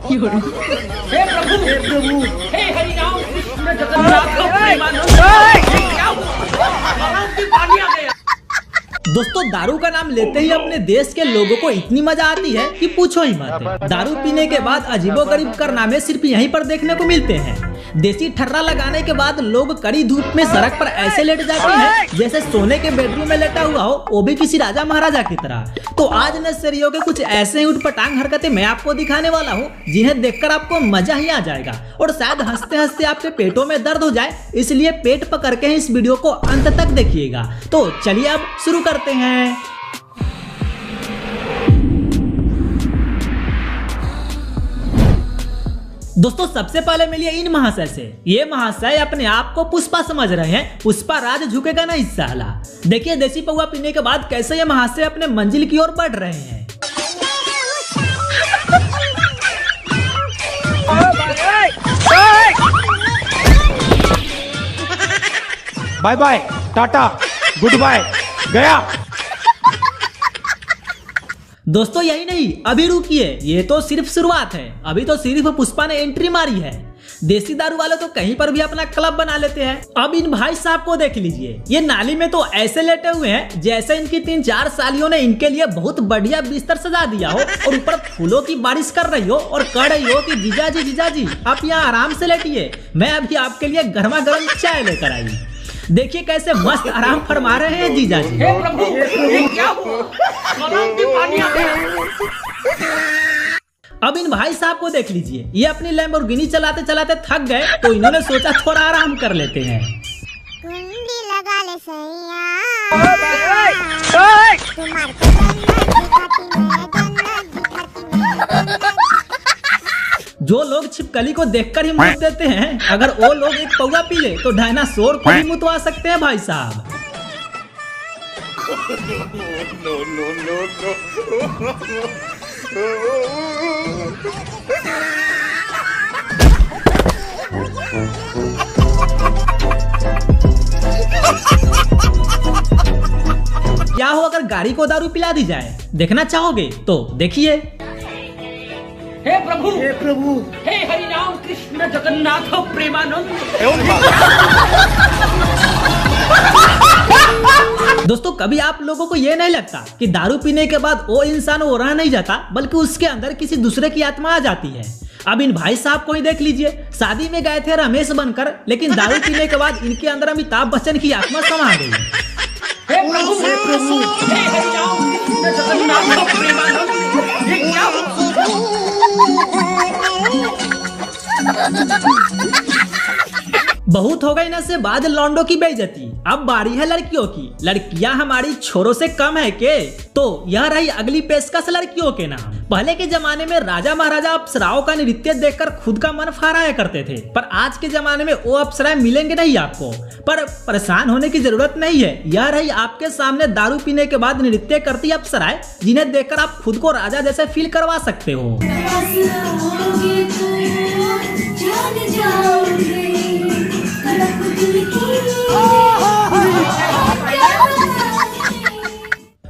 हे प्रभु, हे प्रभु, हे हरि राम कृष्ण जगन्नाथ प्रेमानंद। क्या हुआ? पानी आ गया। दोस्तों, दारू का नाम लेते ही अपने देश के लोगों को इतनी मजा आती है कि पूछो ही मत। दारू पीने के बाद अजीबोगरीब कारनामे सिर्फ यहीं पर देखने को मिलते हैं। देसी ठर्रा लगाने के बाद लोग कड़ी धूप में सड़क पर ऐसे लेट जाते हैं जैसे सोने के बेडरूम में लेटा हुआ हो, वो भी किसी राजा महाराजा की तरह। तो आज नशेड़ियों के कुछ ऐसे ही उठपटांग हरकतें मैं आपको दिखाने वाला हूँ जिन्हें देखकर आपको मजा ही आ जाएगा और शायद हंसते हंसते आपके पेटों में दर्द हो जाए। इसलिए पेट पकड़ के इस वीडियो को अंत तक देखिएगा। तो चलिए अब शुरू करते हैं। दोस्तों, सबसे पहले मिलिए इन महाशय से। ये महाशय अपने आप को पुष्पा समझ रहे हैं। पुष्पा राज झुकेगा नहीं साला। देखिए देसी पौवा पीने के बाद कैसे ये महाशय अपने मंजिल की ओर बढ़ रहे हैं। Bye bye, tata, good bye, गया। दोस्तों यही नहीं, अभी रुकिए, ये तो सिर्फ शुरुआत है। अभी तो सिर्फ पुष्पा ने एंट्री मारी है। देसी दारू वाले तो कहीं पर भी अपना क्लब बना लेते हैं। अब इन भाई साहब को देख लीजिए, ये नाली में तो ऐसे लेटे हुए हैं जैसे इनकी 3-4 सालियों ने इनके लिए बहुत बढ़िया बिस्तर सजा दिया हो और ऊपर फूलों की बारिश कर रही हो और कह रही हो कि जीजाजी आप यहाँ आराम से लेटिए, मैं अभी आपके लिए गर्मा गर्म चाय लेकर आई। देखिए कैसे मस्त आराम फरमा रहे हैं जीजाजी। हे प्रभु, ये क्या हुआ? पानी आ गया। अब इन भाई साहब को देख लीजिए, ये अपनी लैम्बोर्गिनी चलाते चलाते थक गए तो इन्होंने सोचा थोड़ा आराम कर लेते हैं। कुंडी लगा ले सैया। जो लोग छिपकली को देखकर ही मुत देते हैं, अगर वो लोग एक पौवा पी ले तो डायनासोर को भी मुतवा सकते हैं भाई साहब। क्या हो अगर गाड़ी को दारू पिला दी जाए? देखना चाहोगे तो देखिए। हे प्रभु, हे प्रभु, हे हरि राम कृष्ण जगन्नाथ प्रेमानंद। दोस्तों, कभी आप लोगों को ये नहीं लगता कि दारू पीने के बाद वो इंसान वो रह नहीं जाता बल्कि उसके अंदर किसी दूसरे की आत्मा आ जाती है? अब इन भाई साहब को ही देख लीजिए, शादी में गए थे रमेश बनकर, लेकिन दारू पीने के बाद इनके अंदर अमिताभ बच्चन की आत्मा समा गई। हे प्रभु, हे प्रभु, हे हरि राम कृष्ण जगन्नाथ प्रेमानंद। ये क्या हुआ? बहुत हो गई ना से बाद लौंडों की बेइज्जती, अब बारी है लड़कियों की। लड़कियां हमारी छोरों से कम है के? तो यह रही अगली पेशकश लड़कियों के नाम। पहले के जमाने में राजा महाराजा अप्सराओं का नृत्य देखकर खुद का मन फहराया करते थे, पर आज के जमाने में वो अप्सराएं मिलेंगे नहीं आपको। पर परेशान होने की जरूरत नहीं है, यह रही आपके सामने दारू पीने के बाद नृत्य करती अप्सराएं जिन्हें देखकर आप खुद को राजा जैसे फील करवा सकते हो।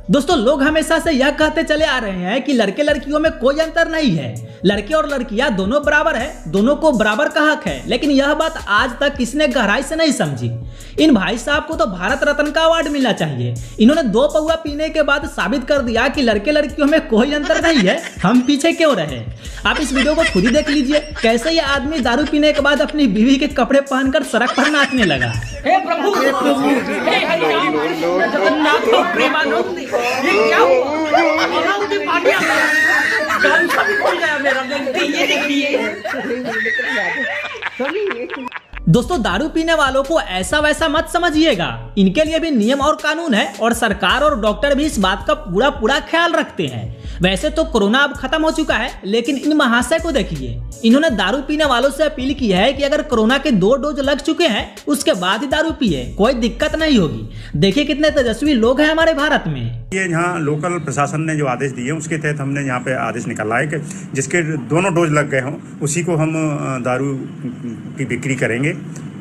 दोस्तों, लोग हमेशा से यह कहते चले आ रहे हैं कि लड़के लड़कियों में कोई अंतर नहीं है, लड़के और लड़कियां दोनों बराबर है, दोनों को बराबर का हक है। लेकिन यह बात आज तक किसने गहराई से नहीं समझी। इन भाई साहब को तो भारत रत्न का अवार्ड मिलना चाहिए। इन्होंने 2 पौवा पीने के बाद साबित कर दिया कि लड़के लड़कियों में कोई अंतर नहीं है, हम पीछे क्यों रहे। आप इस वीडियो को खुद ही देख लीजिए, कैसे ये आदमी दारू पीने के बाद अपनी बीवी के कपड़े पहनकर सड़क पर नाचने लगा। हे प्रभु, हे प्रभु, हे हरि राम कृष्ण जगन्नाथ प्रेमानंद। ये क्या हुआ? पानी आ गया। गामछा भी खुल गया मेरा। ये देखिए। दोस्तों, दारू पीने वालों को ऐसा वैसा मत समझिएगा, इनके लिए भी नियम और कानून है और सरकार और डॉक्टर भी इस बात का पूरा ख्याल रखते हैं। वैसे तो कोरोना अब खत्म हो चुका है, लेकिन इन महाशय को देखिए, इन्होंने दारू पीने वालों से अपील की है कि अगर कोरोना के 2 डोज लग चुके हैं उसके बाद ही दारू पिए, कोई दिक्कत नहीं होगी। देखिए कितने तेजस्वी लोग हैं हमारे भारत में। ये यहाँ लोकल प्रशासन ने जो आदेश दिए उसके तहत हमने यहाँ पे आदेश निकाला है कि जिसके दोनों डोज लग गए हों उसी को हम दारू की बिक्री करेंगे।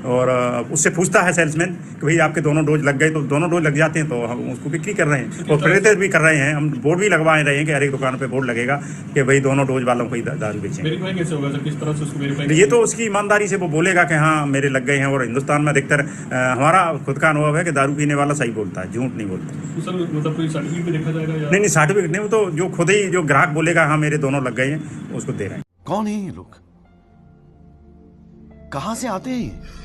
और उससे पूछता है सेल्समैन कि भाई आपके दोनों डोज लग गए, तो दोनों डोज लग जाते हैं तो हम उसको बिक्री कर रहे हैं और प्रेरित भी कर रहे हैं। हम बोर्ड भी लगवा रहे हैं कि हर एक दुकान पे बोर्ड लगेगा कि भाई दोनों डोज वालों को ही दारू बेचें। वेरीफाई कैसे होगा सर, किस तरह से उसको वेरीफाई? ये तो उसकी ईमानदारी से वो बोलेगा कि हाँ मेरे लग गए हैं। और हिंदुस्तान में अधिकतर हमारा खुद का अनुभव है कि दारू पीने वाला सही बोलता है, झूठ नहीं बोलता। तो सर मतलब कोई सर्टिफिकेट भी देखा जाएगा? नहीं, सर्टिफिकेट नहीं, वो तो जो खुद ही जो ग्राहक बोलेगा हाँ मेरे दोनों लग गए हैं उसको दे रहे हैं। कौन है ये लोग, कहां से आते हैं?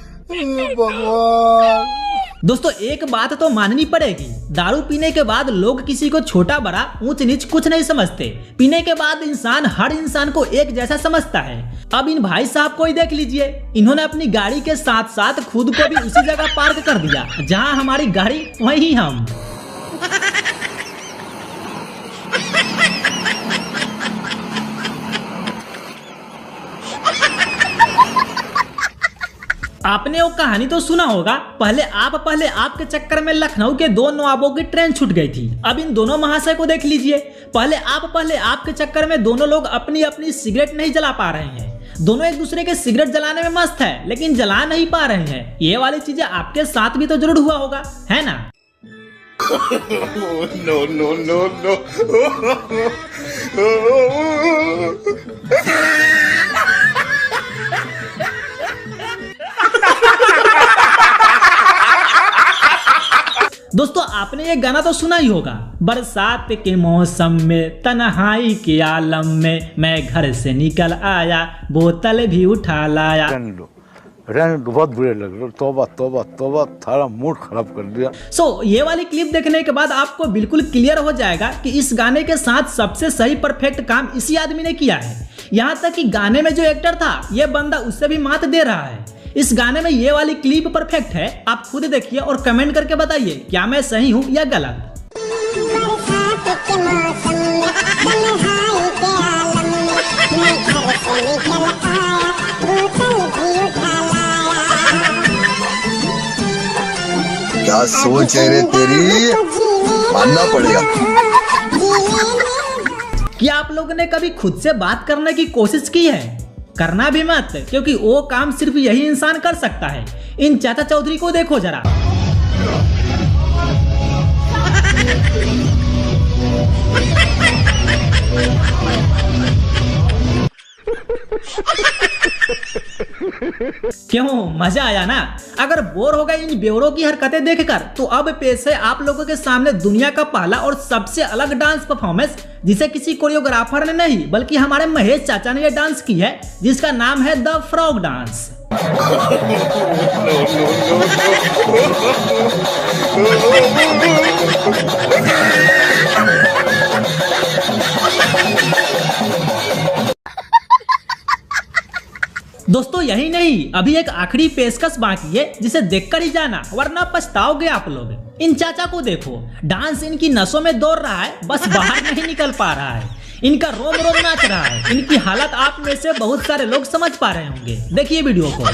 दोस्तों एक बात तो माननी पड़ेगी, दारू पीने के बाद लोग किसी को छोटा बड़ा ऊंच नीच कुछ नहीं समझते। पीने के बाद इंसान हर इंसान को एक जैसा समझता है। अब इन भाई साहब को ही देख लीजिए, इन्होंने अपनी गाड़ी के साथ साथ खुद को भी उसी जगह पार्क कर दिया जहां हमारी गाड़ी वहीं हम। आपने वो कहानी तो सुना होगा, पहले आप के चक्कर में लखनऊ के दो नवाबों की ट्रेन छूट गई थी। अब इन दोनों महाशय को देख लीजिए, पहले आप के चक्कर में दोनों लोग अपनी अपनी सिगरेट नहीं जला पा रहे हैं। दोनों एक दूसरे के सिगरेट जलाने में मस्त है लेकिन जला नहीं पा रहे हैं। ये वाली चीजें आपके साथ भी तो जरूर हुआ होगा, है ना? No no no no. दोस्तों आपने ये गाना तो सुना ही होगा, बरसात के मौसम में तन्हाई के आलम में मैं घर से निकल आया बोतल भी उठा लाया। बहुत बुरे लग रहे, तौबा तौबा तौबा, थारा मूड खराब कर दिया। ये वाली क्लिप देखने के बाद आपको बिल्कुल क्लियर हो जाएगा कि इस गाने के साथ सबसे सही परफेक्ट काम इसी आदमी ने किया है। यहाँ तक कि गाने में जो एक्टर था ये बंदा उससे भी मात दे रहा है। इस गाने में ये वाली क्लिप परफेक्ट है, आप खुद देखिए और कमेंट करके बताइए क्या मैं सही हूँ या गलत। क्या सोच है रे तेरी, मानना पड़ेगा। क्या आप लोगों ने कभी खुद से बात करने की कोशिश की है? करना भी मत, क्योंकि वो काम सिर्फ यही इंसान कर सकता है। इन चाचा चौधरी को देखो जरा। क्यों, मजा आया ना? अगर बोर हो गए इन बेवड़ों की हरकतें देखकर तो अब पेश है आप लोगों के सामने दुनिया का पहला और सबसे अलग डांस परफॉर्मेंस, जिसे किसी कोरियोग्राफर ने नहीं बल्कि हमारे महेश चाचा ने यह डांस की है, जिसका नाम है द फ्रॉग डांस। दोस्तों यही नहीं, अभी एक आखिरी पेशकश बाकी है जिसे देखकर ही जाना वरना पछताओगे आप लोग। इन चाचा को देखो, डांस इनकी नसों में दौड़ रहा है, बस बाहर नहीं निकल पा रहा है। इनका रोम रोम नाच रहा है। इनकी हालत आप में से बहुत सारे लोग समझ पा रहे होंगे, देखिए वीडियो को।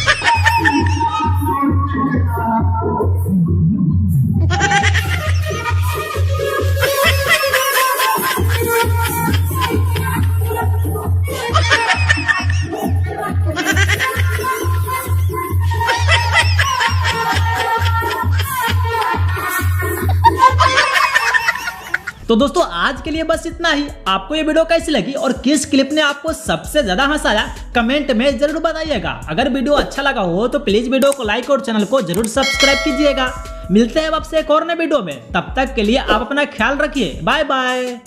तो दोस्तों आज के लिए बस इतना ही। आपको ये वीडियो कैसी लगी और किस क्लिप ने आपको सबसे ज्यादा हंसाया कमेंट में जरूर बताइएगा। अगर वीडियो अच्छा लगा हो तो प्लीज वीडियो को लाइक और चैनल को जरूर सब्सक्राइब कीजिएगा। मिलते हैं आपसे एक और नए वीडियो में, तब तक के लिए आप अपना ख्याल रखिए। Bye bye.